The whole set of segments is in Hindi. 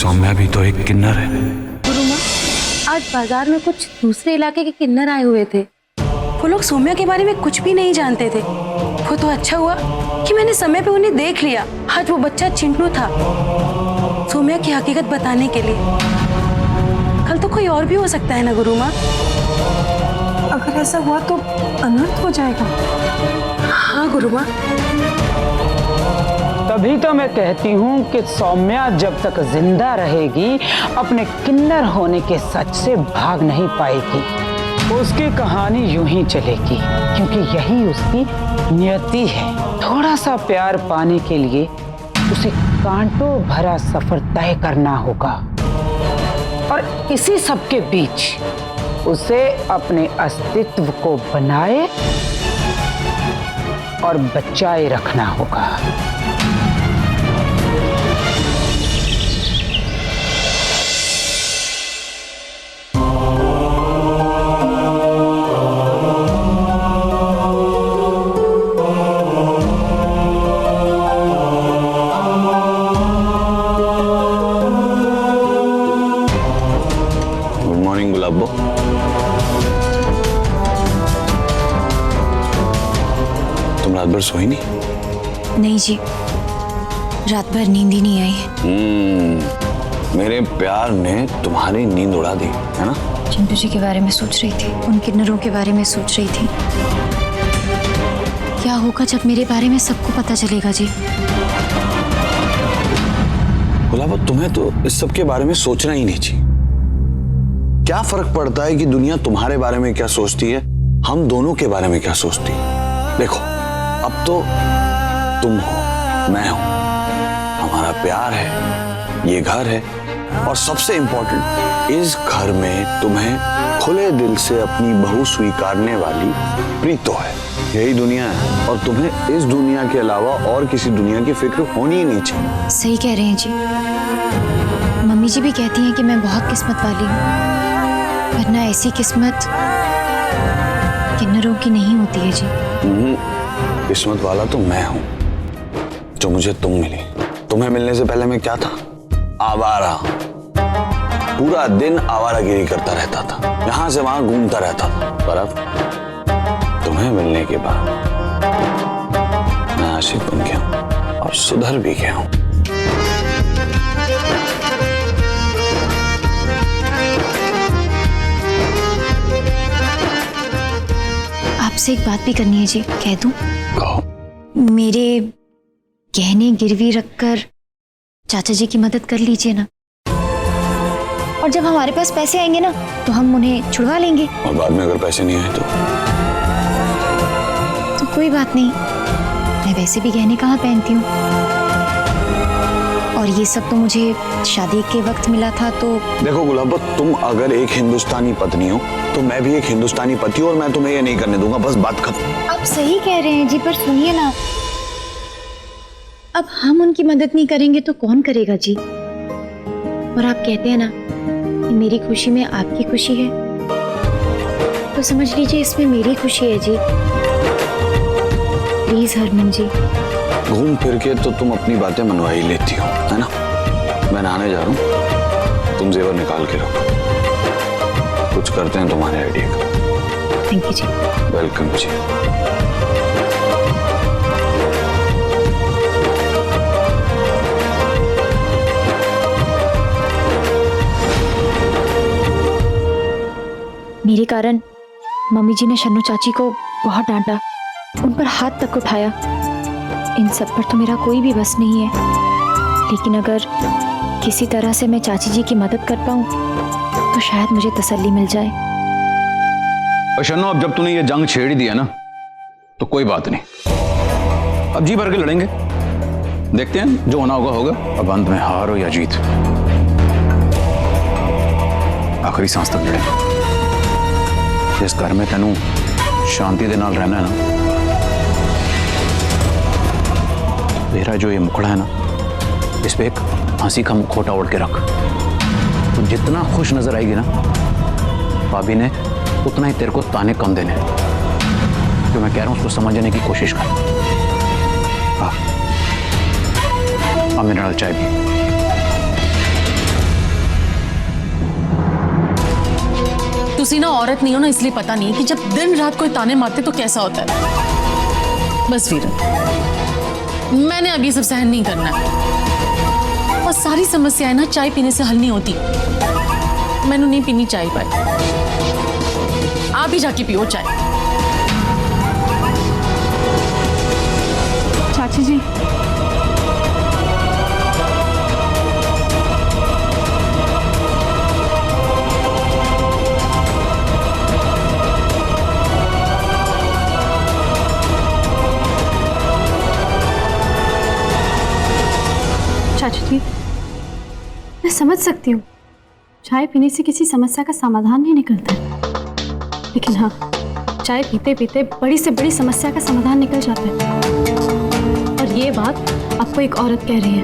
सौम्या भी तो एक किन्नर है। गुरुमा, आज बाजार में कुछ दूसरे इलाके के किन्नर आए हुए थे। वो लोग सौम्या के बारे में कुछ भी नहीं जानते थे। वो तो अच्छा हुआ कि मैंने समय पे उन्हें देख लिया। आज वो बच्चा चिंटू था, सौम्या की हकीकत बताने के लिए। कल तो कोई और भी हो सकता है ना गुरुमा? अगर ऐसा हुआ तो अनर्थ हो जाएगा। हाँ गुरुमा। तभी तो मैं कहती हूँ कि सौम्या जब तक जिंदा रहेगी अपने किन्नर होने के सच से भाग नहीं पाएगी। उसकी कहानी यूं ही चलेगी क्योंकि यही उसकी नियति है। थोड़ा सा प्यार पाने के लिए उसे कांटों भरा सफर तय करना होगा और इसी सब के बीच उसे अपने अस्तित्व को बनाए और बचाए रखना होगा। तुम रात भर सोई नहीं? नहीं जी, रात भर नींद ही नहीं आई। मेरे प्यार ने तुम्हारी नींद उड़ा दी है ना? चिंटू जी के बारे में सोच रही थी, उन किन्नरों के बारे में सोच रही थी। क्या होगा जब मेरे बारे में सबको पता चलेगा जी? गुलाबो, तुम्हें तो इस सब के बारे में सोचना ही नहीं चाहिए। क्या फर्क पड़ता है कि दुनिया तुम्हारे बारे में क्या सोचती है, हम दोनों के बारे में क्या सोचती है? देखो, अब तो तुम हो, मैं हूं, हमारा प्यार है, ये घर है और सबसे इंपॉर्टेंट, इस घर में तुम्हें खुले दिल से अपनी बहू स्वीकारने वाली प्रीतो है। यही दुनिया है और तुम्हें इस दुनिया के अलावा और किसी दुनिया की फिक्र होनी ही नहीं चाहिए। सही कह रहे हैं जी। मम्मी जी भी कहती हैं कि मैं बहुत किस्मत वाली हूँ, वरना ऐसी किस्मत किन्नरों की नहीं होती है जी। किस्मत वाला तो मैं हूं, जो मुझे तुम मिली। तुम्हें मिलने से पहले मैं क्या था? आवारा। पूरा दिन आवारागिरी करता रहता था, यहां से वहां घूमता रहता था। पर अब तुम्हें मिलने के बाद मैं आशिक बन गया हूं और सुधर भी गया हूं। आपसे एक बात भी करनी है जी, कह दूं? कहो। मेरे गहने गिरवी रखकर चाचा जी की मदद कर लीजिए ना, और जब हमारे पास पैसे आएंगे ना तो हम उन्हें छुड़वा लेंगे। और बाद में अगर पैसे नहीं आए तो कोई बात नहीं, मैं वैसे भी गहने कहाँ पहनती हूँ, और ये सब तो मुझे शादी के वक्त मिला था। तो देखो गुलाबो, तुम अगर एक हिंदुस्तानी पत्नी हो तो मैं भी एक हिंदुस्तानी पति हूं और मैं तुम्हें ये नहीं करने दूंगा। बस बात खत्म। आप सही कह रहे हैं जी, पर सुनिए ना, अब हम उनकी मदद नहीं करेंगे तो कौन करेगा जी? और आप कहते हैं ना कि मेरी खुशी में आपकी खुशी है, तो समझ लीजिए इसमें मेरी खुशी है जी। प्लीज हरमन जी। घूम फिर के तो तुम अपनी बातें मनवा ही लेती हो, है ना? मैं नहाने जा रहा हूँ, तुम जेवर निकाल के रखो। कुछ करते हैं तुम्हारे आइडिया का। थैंक यू जी। वेलकम जी। मेरे कारण मम्मी जी ने शन्नू चाची को बहुत डांटा, उन पर हाथ तक उठाया। इन सब पर तो मेरा कोई भी बस नहीं है, लेकिन अगर किसी तरह से मैं चाची जी की मदद कर पाऊं तो शायद मुझे तसल्ली मिल जाए। और शन्नो, अब जब तूने ये जंग छेड़ ही दिया ना तो कोई बात नहीं, अब जी भर के लड़ेंगे। देखते हैं, जो होना होगा होगा। अब अंत में हार हो या जीत, आखिरी सांस तक लड़ेंगे। जिस घर में तेनू शांति दे नाल रहना है ना, तेरा जो ये मुखड़ा है ना, इस पे एक हंसी का मुखौटा ओढ़ के रख। तो जितना खुश नजर आएगी ना भाभी ने, उतना ही तेरे को ताने कम देने। जो मैं कह रहा हूं उसको समझने की कोशिश कर। हाँ, अब मेरे नाल चाय भी। तुसी ना औरत नहीं हो ना, इसलिए पता नहीं है कि जब दिन रात कोई ताने मारते तो कैसा होता है। बस वीर, मैंने अभी सब सहन नहीं करना है। और सारी समस्याएं ना चाय पीने से हल नहीं होती। मैंने नहीं पीनी चाय पाई, आप ही जाके पियो चाय। चाची जी, चाची जी, मैं समझ सकती हूँ चाय पीने से किसी समस्या का समाधान नहीं निकलता, लेकिन हाँ, चाय पीते पीते बड़ी से बड़ी समस्या का समाधान निकल जाता है। और ये बात आपको एक औरत कह रही है,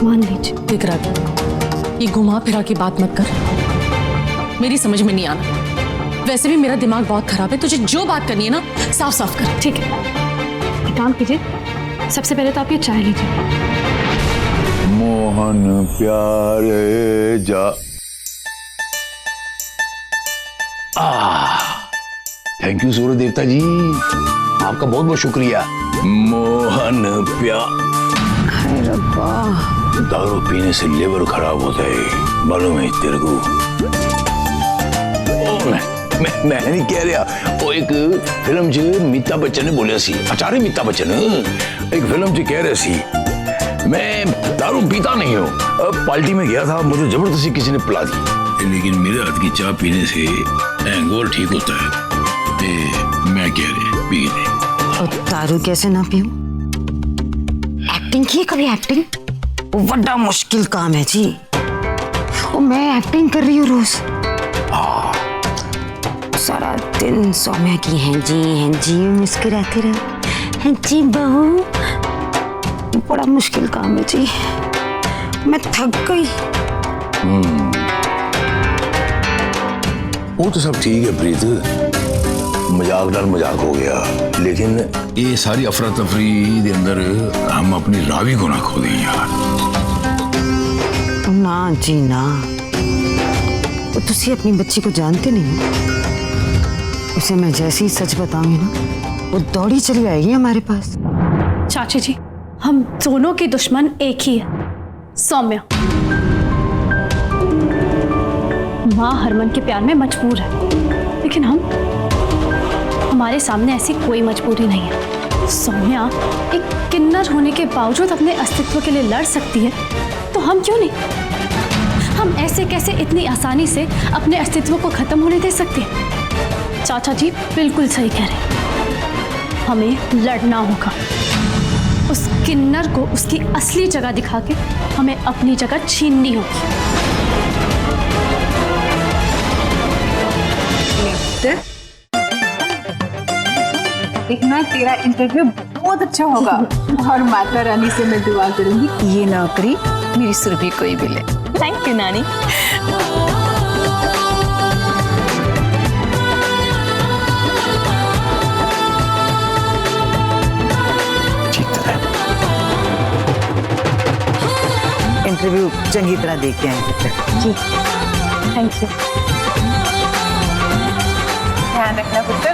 मान लीजिए। विक्रांत, ये घुमा फिरा की बात मत कर, मेरी समझ में नहीं आना। वैसे भी मेरा दिमाग बहुत खराब है, तुझे जो बात करनी है ना साफ साफ कर। ठीक है, एक काम कीजिए, सबसे पहले तो आप ये चाय लीजिए। मोहन प्यारे जा। थैंक यू सूर्य देवता जी, आपका बहुत बहुत शुक्रिया। मोहन प्यार। दारू पीने से लिवर खराब होता है, मालूम है तेरे को? मैं नहीं कह रहा, वो एक फिल्म च अमिताभ बच्चन ने बोलिया सी, आचार्य अमिताभ बच्चन एक फिल्म च कह रहे सी, मैं दारू पीता नहीं हूँ, पार्टी में गया था, मुझे जबरदस्ती किसी ने पिला दी, लेकिन मेरे हाथ की चाय पीने से हैंगओवर ठीक होता है। मैं कह रही पी ले। और दारू कैसे ना पीऊं? एक्टिंग की है कभी? एक्टिंग वो बड़ा मुश्किल काम है जी। और मैं एक्टिंग कर रही हूँ रोज, सारा दिन सौम्या की हैं जी मुस्कुराते रहो, हैं जी बहू। बड़ा मुश्किल काम है जी, मैं थक गई। वो तो सब ठीक है प्रीत, मजाक डाल मजाक हो गया, लेकिन ये सारी अफरा तफरी के अंदर हम अपनी रावी को ना खो दें यार। ना जी ना, वो तुसी अपनी बच्ची को जानते नहीं हो। उसे मैं जैसे ही सच बताऊंगी ना, वो दौड़ी चली आएगी हमारे पास। चाची जी, हम दोनों के दुश्मन एक ही है, सौम्या। माँ हरमन के प्यार में मजबूर है, लेकिन हमारे सामने ऐसी कोई मजबूरी नहीं है। सौम्या एक किन्नर होने के बावजूद अपने अस्तित्व के लिए लड़ सकती है, तो हम क्यों नहीं? हम ऐसे कैसे इतनी आसानी से अपने अस्तित्व को खत्म होने दे सकते हैं? चाचा जी बिल्कुल सही कह रहे हैं, हमें लड़ना होगा। उस किन्नर को उसकी असली जगह दिखा के हमें अपनी जगह छीननी होगी। देखना, तेरा इंटरव्यू बहुत अच्छा होगा और माता रानी से मैं दुआ करूंगी ये नौकरी मेरी सुरभि को ही मिले। थैंक यू नानी। इंटरव्यू चंगी तरह देख के आए जी। Thank you. ध्यान रखना पुत्र।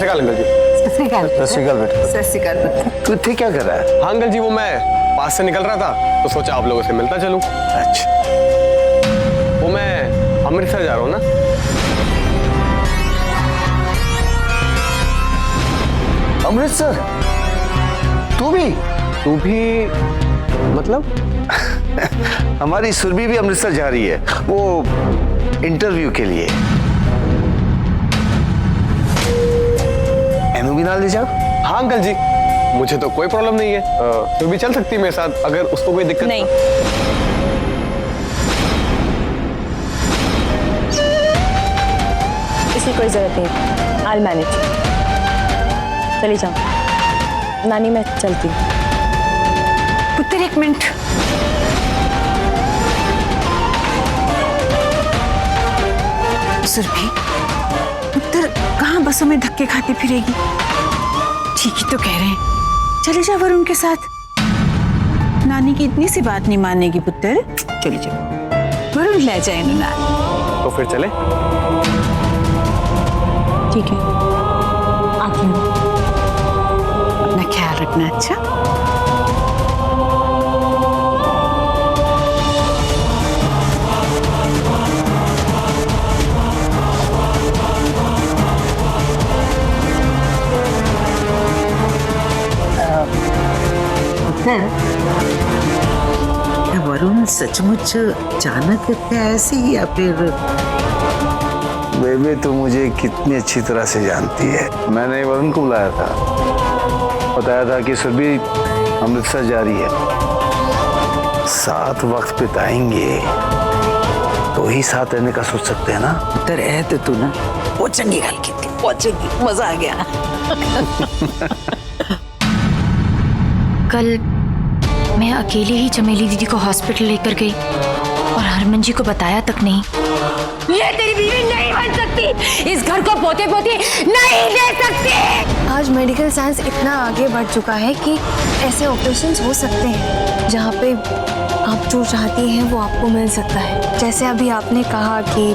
अंकल जी। सत श्री अकाल बेटा। सत श्री अकाल पुत्र। तू इतने क्या कर रहा है? हाँ अंकल जी, वो मैं पास से निकल रहा था तो सोचा आप लोगों से मिलता चलूं। अच्छा, वो मैं अमृतसर जा रहा हूँ ना। अमृतसर? तू भी मतलब? हमारी सुरभि भी अमृतसर जा रही है, वो इंटरव्यू के लिए। एनु भी ना ले जाओ? हाँ अंकल जी, मुझे तो कोई प्रॉब्लम नहीं है, तो भी चल सकती है मेरे साथ अगर उसको कोई दिक्कत नहीं। इसकी कोई जरूरत नहीं, I'll manage। चली जाओ नानी, मैं चलती हूँ। पुत्र एक मिनट, सुरभि पुत्र कहाँ बसों में धक्के खाती फिरेगी? ठीक ही तो कह रहे हैं। चले जा वरुण के साथ। नानी की इतनी सी बात नहीं मानेगी पुत्र। चले जाओ, वरुण ले जाए ना। तो फिर चले। ठीक है, आती हूँ। अपना ख्याल रखना। अच्छा, वरुण सचमुच अचानक इतना ऐसे ही या फिर? बेबे तो मुझे कितनी अच्छी तरह से जानती है। मैंने वरुण को बुलाया था, बताया था कि सुरभि अमृतसर जा रही है, साथ वक्त बिताएंगे तो ही साथ रहने का सोच सकते हैं ना। पुत्र है तो तू ना वो चंगी गल की थी, बहुत चंगी, मजा आ गया। कल मैं अकेले ही चमेली दीदी को हॉस्पिटल लेकर गई और हरमन जी को बताया तक नहीं। ये तेरी बीवी नहीं बन सकती, इस घर को पोते पोते नहीं ले सकती। आज मेडिकल साइंस इतना आगे बढ़ चुका है कि ऐसे ऑपरेशंस हो सकते हैं जहाँ पे आप जो चाहती हैं वो आपको मिल सकता है। जैसे अभी आपने कहा कि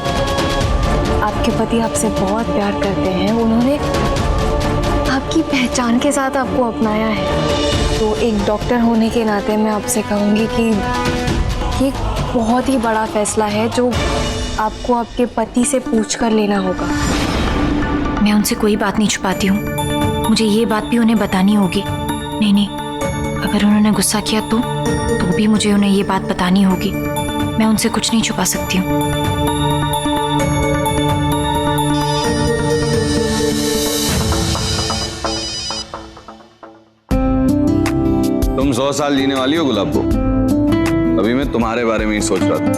आपके पति आपसे बहुत प्यार करते हैं, उन्होंने आपकी पहचान के साथ आपको अपनाया है। तो एक डॉक्टर होने के नाते मैं आपसे कहूँगी कि ये बहुत ही बड़ा फैसला है जो आपको आपके पति से पूछकर लेना होगा। मैं उनसे कोई बात नहीं छुपाती हूँ, मुझे ये बात भी उन्हें बतानी होगी। नहीं, अगर उन्होंने गुस्सा किया तो भी मुझे उन्हें ये बात बतानी होगी। मैं उनसे कुछ नहीं छुपा सकती हूँ। तुम 100 साल जीने वाली हो गुलाब को। अभी मैं तुम्हारे बारे में ही सोच रहा था,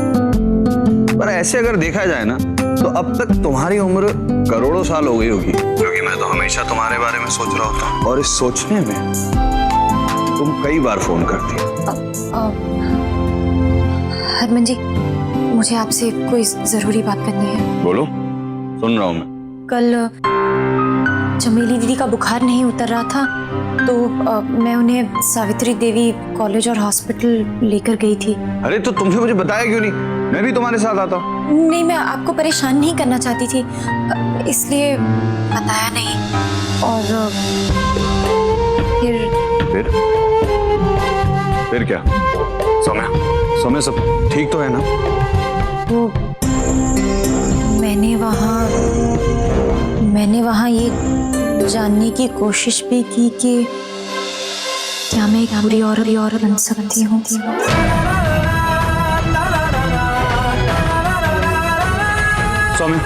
पर ऐसे अगर देखा जाए ना तो अब तक तुम्हारी उम्र करोड़ों साल हो गई होगी, क्योंकि मैं तो हमेशा तुम्हारे बारे में सोच रहा होता हूँ। और इस सोचने में तुम कई बार फोन करती हो। हरमन जी, मुझे आपसे कोई जरूरी बात करनी है। बोलो, सुन रहा हूँ मैं। कल चमेली दीदी का बुखार नहीं उतर रहा था तो मैं उन्हें सावित्री देवी कॉलेज और हॉस्पिटल लेकर गई थी। अरे तो तुमने मुझे बताया क्यों नहीं? मैं भी तुम्हारे साथ आता। नहीं, मैं आपको परेशान नहीं करना चाहती थी, इसलिए बताया नहीं। और फिर क्या? सौम्या सब ठीक तो है ना? वो मैंने वहाँ ये जानने की कोशिश भी की कि क्या मैं एक बुरी औरत बन सकती हूँ। सौम्या,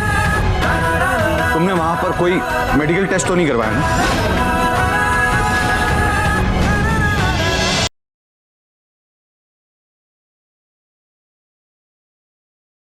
तुमने वहां पर कोई मेडिकल टेस्ट तो नहीं करवाया ना?